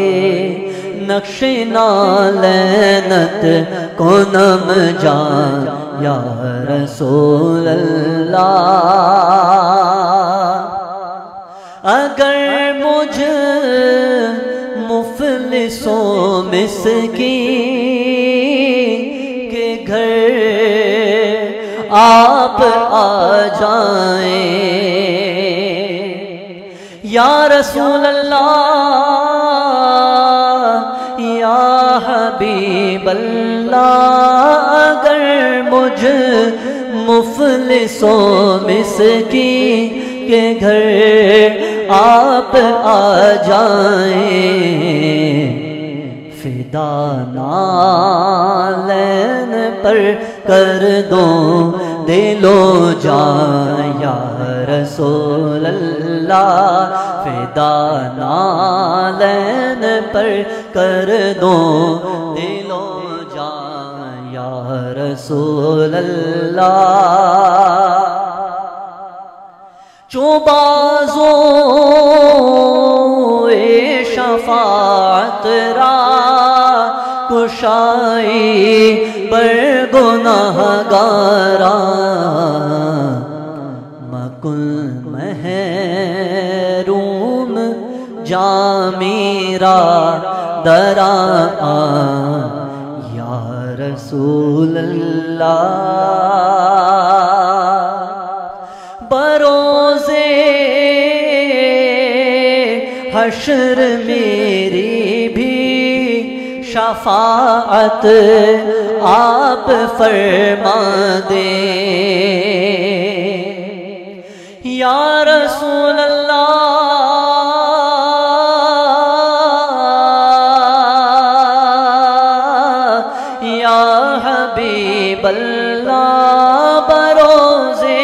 نقش نالینت کو نم جان یا رسول اللہ اگر مجھ مفلس و مسکین کے گھر آپ آ جائیں یا رسول اللہ یا حبیب اللہ اگر مجھ مفلس و مسکین کے گھر آپ آ جائیں فدا نالین پر کر دو دل و جان یا رسول اللہ فدا نالین پر کر دو دل و جان یا رسول اللہ چو بازو شفاعت را کشائی بر گناہگارا مکن محروم جامیرا درا یا رسول اللہ بروزے حشر میری بھی شفاعت آپ فرما دیں یا رسول اللہ یا حبیب اللہ بروزے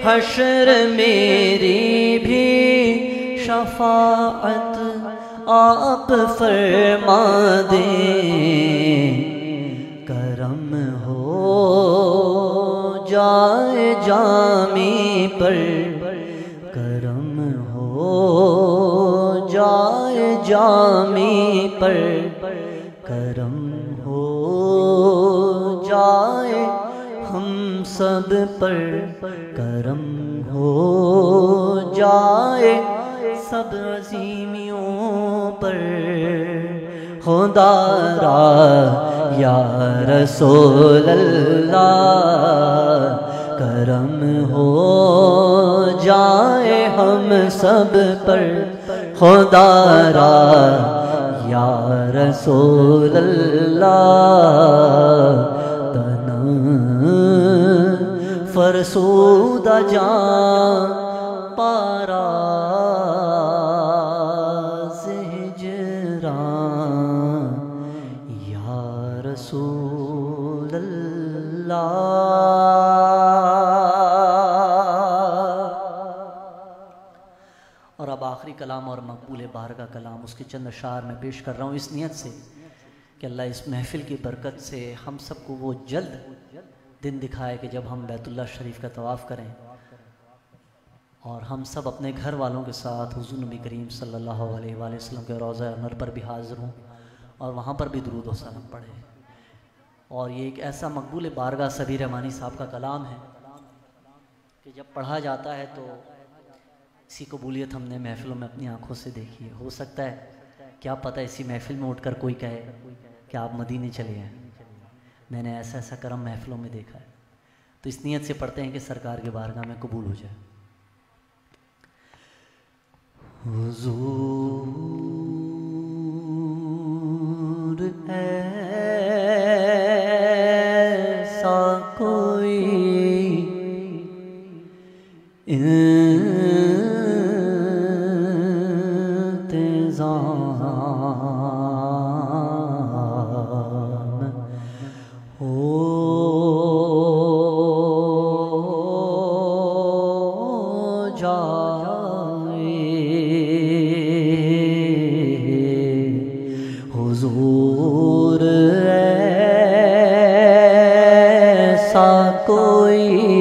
حشر میری بھی شفاعت آپ فرما دیں کرم ہو جائے جامی پر کرم ہو جائے جامی پر کرم ہو جائے ہم سب پر کرم ہو جائے سب عظیمیوں پر خدا را یا رسول اللہ کرم ہو جائے ہم سب پر خدا را یا رسول اللہ فرسودہ جان پارا ہجران یا رسول اللہ اور اب آخری کلام اور مقبول بارگاہ کلام اس کے چند اشعار میں پیش کر رہا ہوں اس نیت سے کہ اللہ اس محفل کی برکت سے ہم سب کو وہ جلد دن دکھائے کہ جب ہم بیت اللہ شریف کا طواف کریں اور ہم سب اپنے گھر والوں کے ساتھ حضور نبی کریم صلی اللہ علیہ وآلہ وسلم کے روضہ انور پر بھی حاضر ہوں اور وہاں پر بھی درود و سلام پڑھیں اور یہ ایک ایسا مقبول بارگاہ سبیر رحمانی صاحب کا کلام ہے کہ جب پڑھا جاتا ہے تو اسی قبولیت ہم نے محفلوں میں اپنی آنکھوں سے دیکھی ہے ہو سکتا ہے کیا پتہ اسی محفل میں اٹھ کر کوئی کہے کہ آپ مدینے چلے ہیں میں نے ایسا ایسا کرم محفلوں میں دیکھا ہے تو اس نیت سے پڑھتے ہیں کہ سرکار کے بارگاہ میں قبول ہو جائے حضور ایسا کوئی کوئی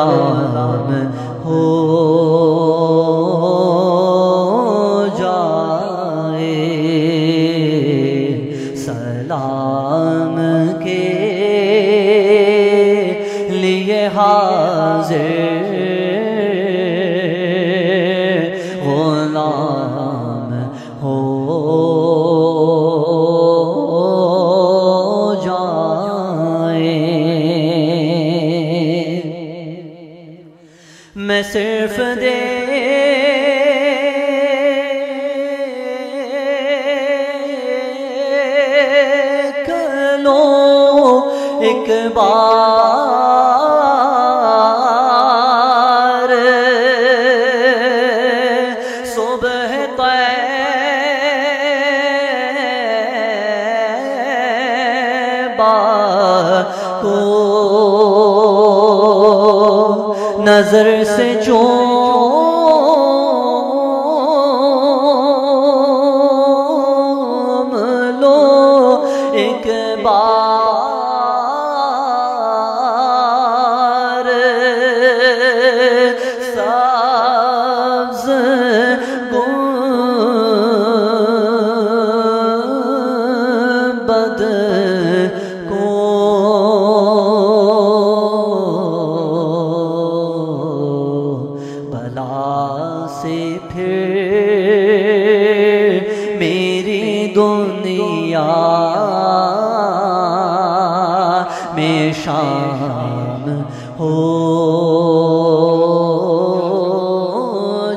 غلام ہو جائے، سلام کے لیے حاضر غلام ہو میں صرف دیکھ لوں ایک بار صبح طیبہ کو نظر سے چوم لو ایک بار، سبز گنبد کو سے پھر میری دنیا میں شام ہو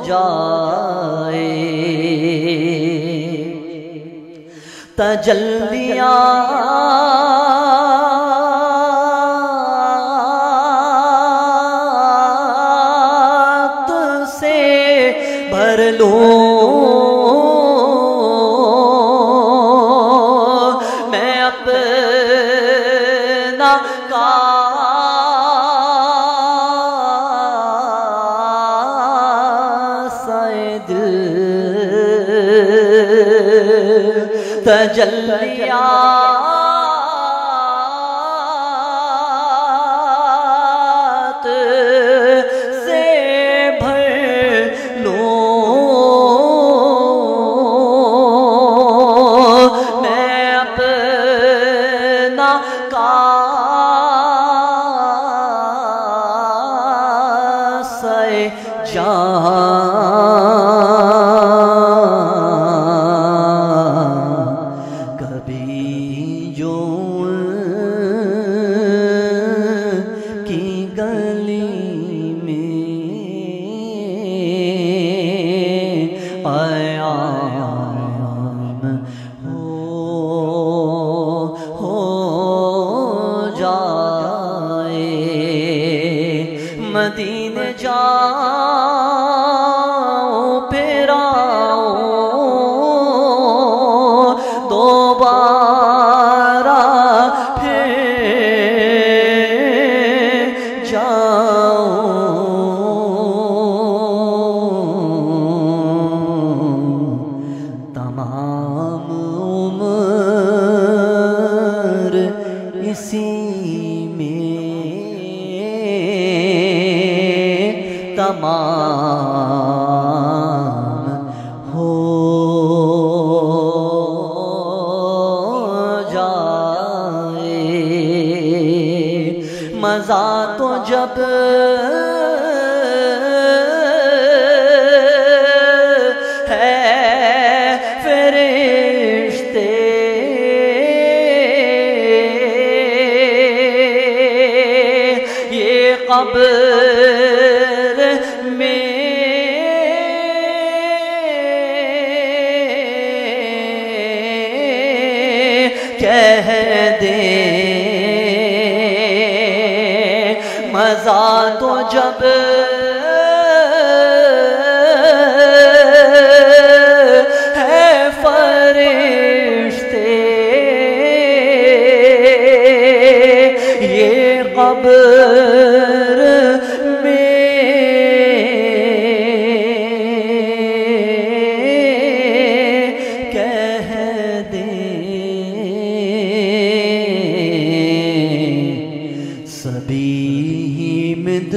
جائے، تجلیات سے بھر لوں میں اپنا کاسہ دل، تجلیات سے بھر لوں میں اپنا کاسہ جان، کبھی جو کی گلی میں عیام ہو جائے، مدینے جاؤں پھر آؤں دوبارہ پھر جاؤں، تمام عمر اسی میں تمام ہو جائے، مزہ تو جب ہے فرشتے یہ قبر میں کہہ دے، مزہ تو جب ہے فرشتے یہ قبر میں کہہ دے، سبھی مد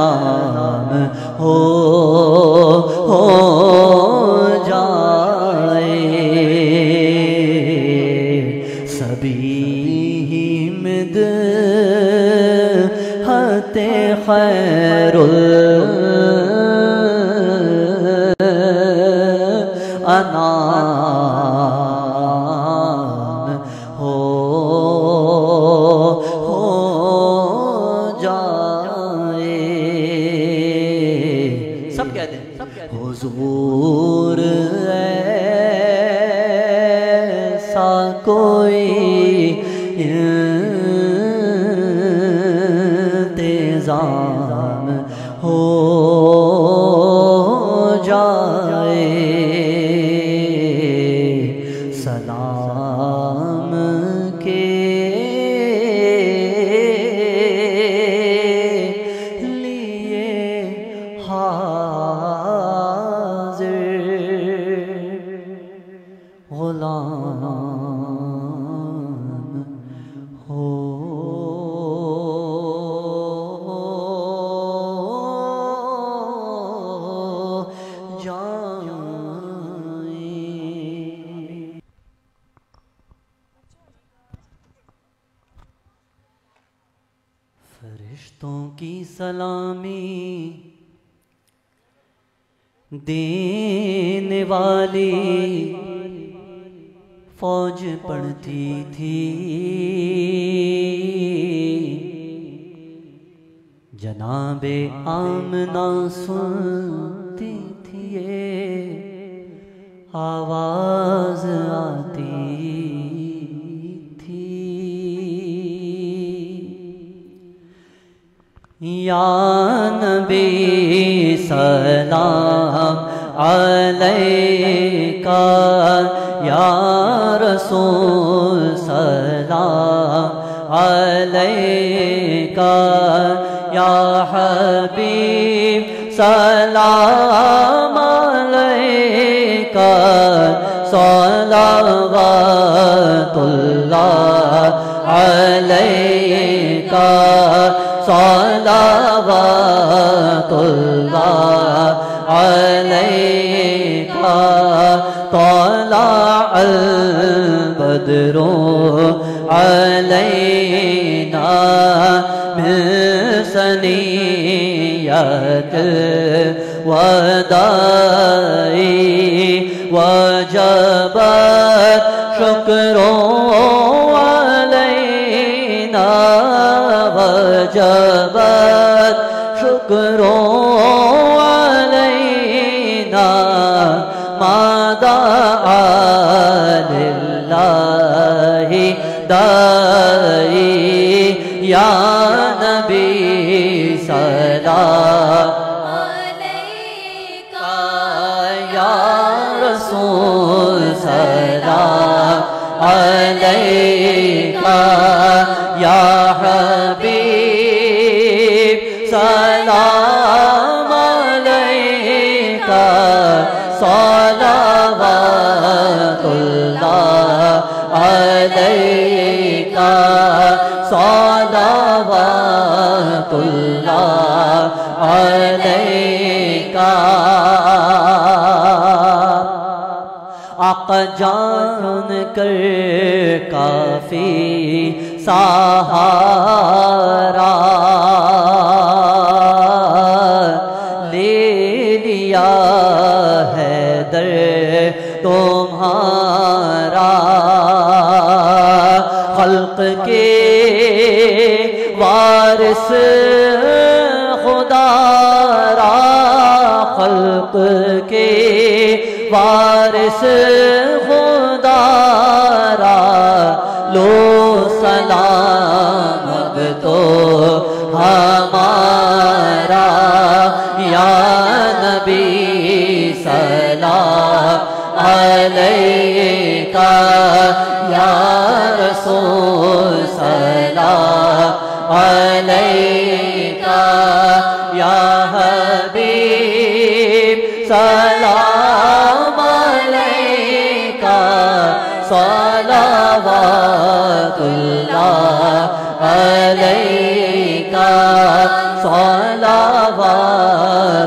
نام ہو جائے سبھی مدحت خیر الانام ہو جائے سب کہتے ہیں حضور ایسا کوئی انتظام ہو جائے سلام کے لیے حاضر غلام ہو جائیں فرشتوں کی سلامی دینے والی فوج پڑھتی تھی جناب آمنہ سنتی تھی یہ آواز آتی تھی یا نبی سلام علیکہ یا رسول سلام علیکہ یا حبیب سلام علیکہ صلوات اللہ علیکہ صلوات اللہ علیکہ طلع البدر علینا من ثنیۃ الوداع وجبت شکر علینا وجبت شکر علینا ما دعا للہ داعی یا نبی سلام علیکہ یا رسول سلام علیکہ یا حبیب سلام علیکہ صلوات اللہ علیکہ صلوات اللہ علیکہ آقا جان کر کافی سہارا لے لیا ہے در تمہارا خلق کے وارث خدا را خلق کے وارث خدا را لو سلام اب تو ہمارا یا نبی سلام علیکہ یا رسول سلام علیکہ یا حبیب سلام علیکہ صلوات اللہ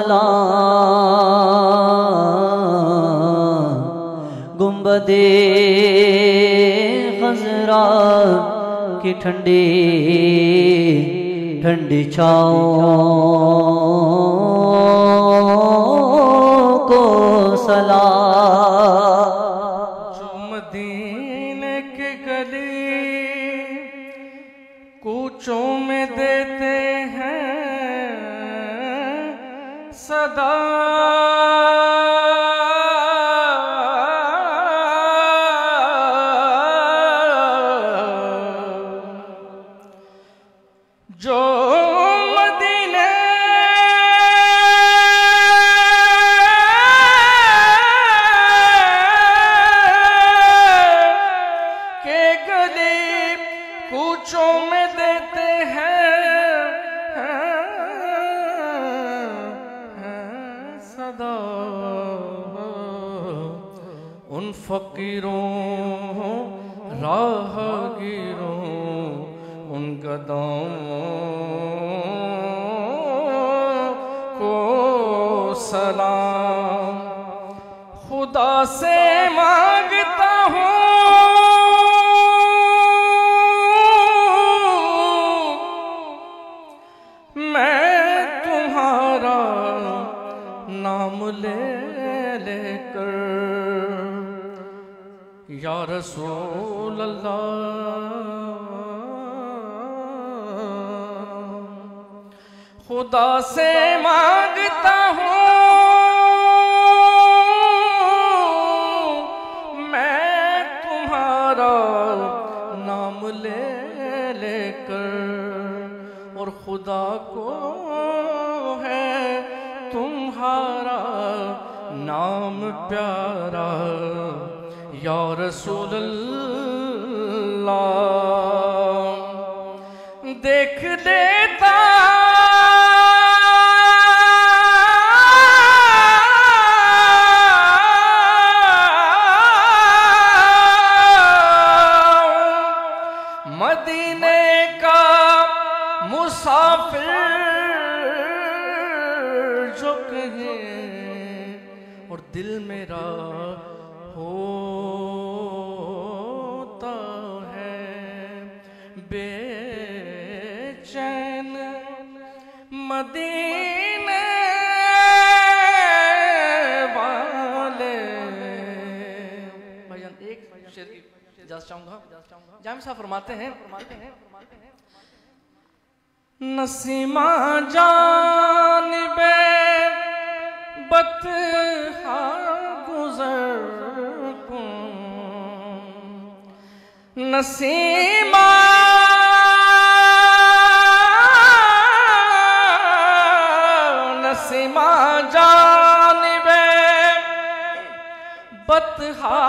سلام گنبد خضرا کی ٹھنڈی ٹھنڈی چھاؤں کو سلام جو مدینے کے گلی کوچوں میں دیتے ہیں صدا جو مدینے کے گلی کوچوں میں دیتے ہیں صدا ان فقیروں راہ گیروں ان گداؤں کو سلام خدا سے مانگتا ہوں میں تمہارا نام لے لے کر یا رسول اللہ خدا سے مانگتا ہوں میں تمہارا نام لے لے کر اور خدا کو ہے تمہارا نام پیارا یا رسول اللہ دیکھ دیتا مدینے کا مسافر جو کہے اور دل میرا ہوتا ہے بے چین مدینے والے بھائیان ایک شعر کی اجازت چاہوں گا جامع صاحب فرماتے ہیں نسیمہ جانب بطحا گزر کن نسیمہ جانب بطحا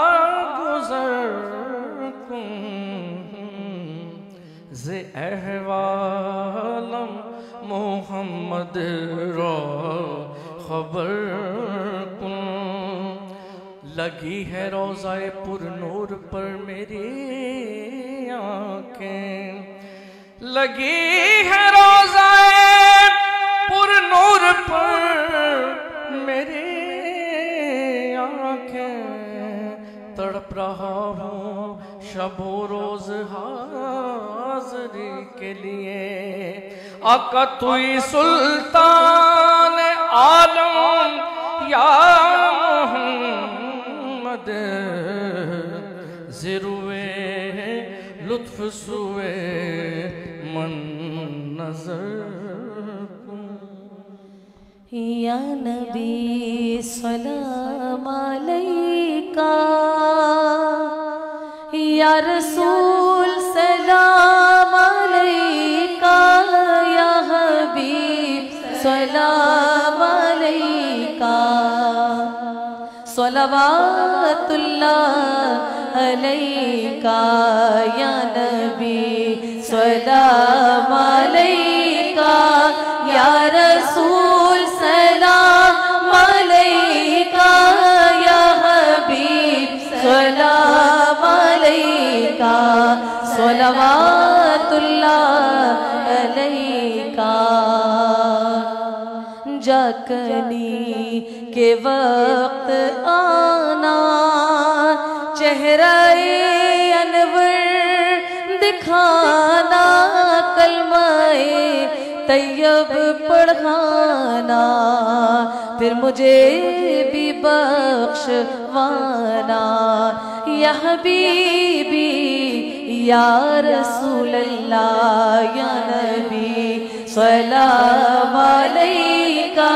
گزر کن ز احوالم محمد را خبر کن لگی ہے روضہ پر نور پر میری آنکھیں لگی ہے روضہ پر نور پر میری آنکھیں تڑپ رہا ہوں شب و روز حاضری کے لیے آقا توئی سلطان عالم یا محمد زروے لطف سوے من نظر یا نبی سلام علیکہ یا رسول سلام علیکہ یا حبیب سلام علیکہ صلوات اللہ علیکہ یا نبی سلام علیکہ یا رسول سلام علیکہ یا حبیب سلام علیکہ صلوات اللہ علیکہ جاکنی کے وقت آنا، چہرہ انور دکھانا، کلمہ طیب پڑھانا، پھر مجھے بھی بخشوانا، یا حبیبی یا رسول اللہ یا نبی سلام علیکہ،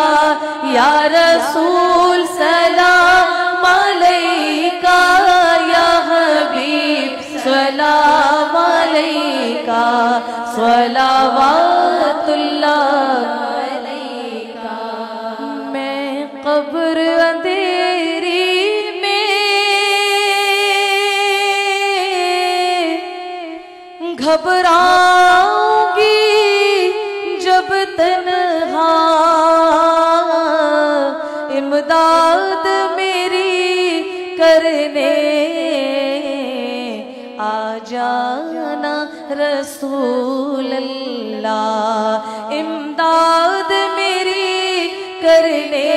یا رسول سلام علیکہ، یا حبیب سلام علیکہ، صلوات اللہ علیکہ۔ میں قبر اندھیری میں گھبراؤں گی جب تنہا، امداد میری کرنے آ جانا رسول اللہ، امداد میری کرنے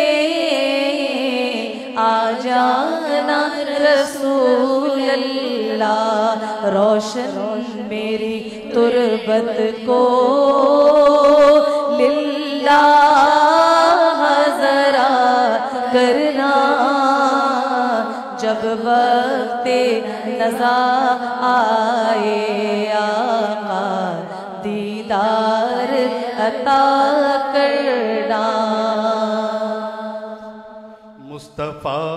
آ جانا رسول اللہ، روشن میری تربت کو للہ ذرا کرنا، جب وقت نزا آئے آقا دیدار عطا کرنا۔ مصطفیٰ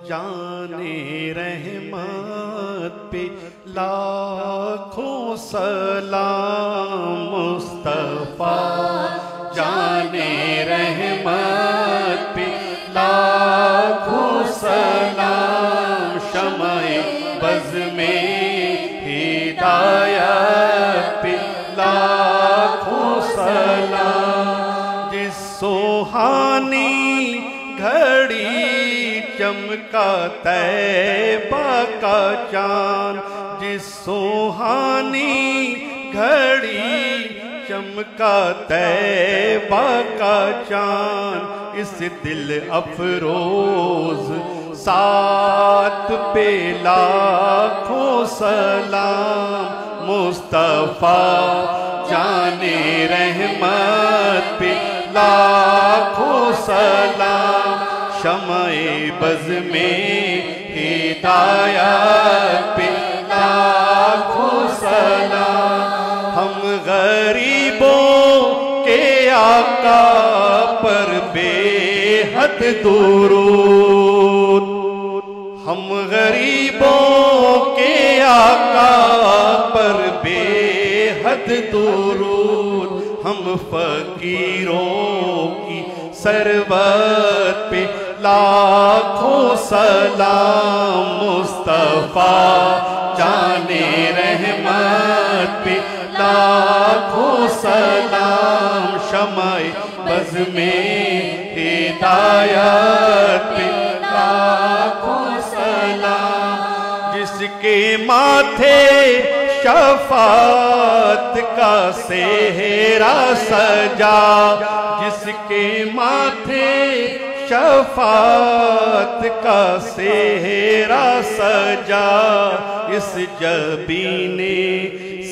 جان رحمت پہ لاکھوں سلام، مصطفیٰ جان رحمت پہ لاکھوں سلام، شمع بز میں ہدایت پہ لاکھوں سلام، جس سوہانی گھڑی چمکا طیبہ کا چاند، جس سوہانی گھڑی چمکا طیبہ کا چاند، اس دل افروز ساتھ پہ لاکھوں سلام، مصطفیٰ جان رحمت پہ لاکھوں سلام، شمع بز میں ہدایت پہ لاکھوں سلام، ہم غریبوں کے آقا پر بے حد درود، ہم غریبوں کے آقا پر بے حد درود، ہم فقیروں کی ثروت پہ لاکھوں سلام، مصطفیٰ جان رحمت پہ لاکھوں سلام، شمع بز میں ہدایت پہ لاکھوں سلام، جس کے ماتھے شفاعت کا سہرا سجا، جس کے ماتھے شفاعت کا سہرا سجا، اس جبین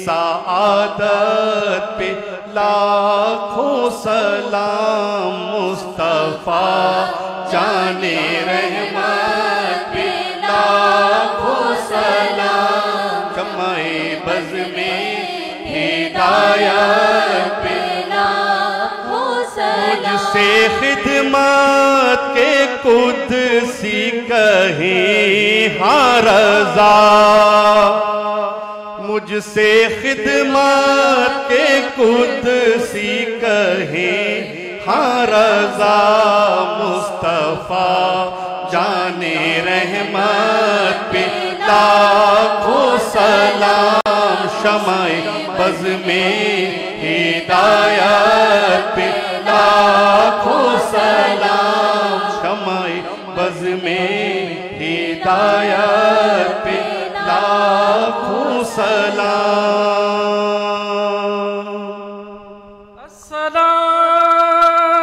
سعادت پہ لاکھوں سلام، مصطفیٰ جان رحمت پہ لاکھوں سلام، شمع بز میں ہدایت پہ لاکھوں سلام، مجھ سے خدمت کے قدسی کہیں ہاں رضا، مجھ سے خدمت کے قدسی کہیں ہاں رضا، مصطفیٰ جان رحمت پہ لاکھوں سلام، شمع بز میں ہدایت پہ لاکھوں سلام، شمع بز میں ہدایت پہ لاکھوں سلام۔ السلام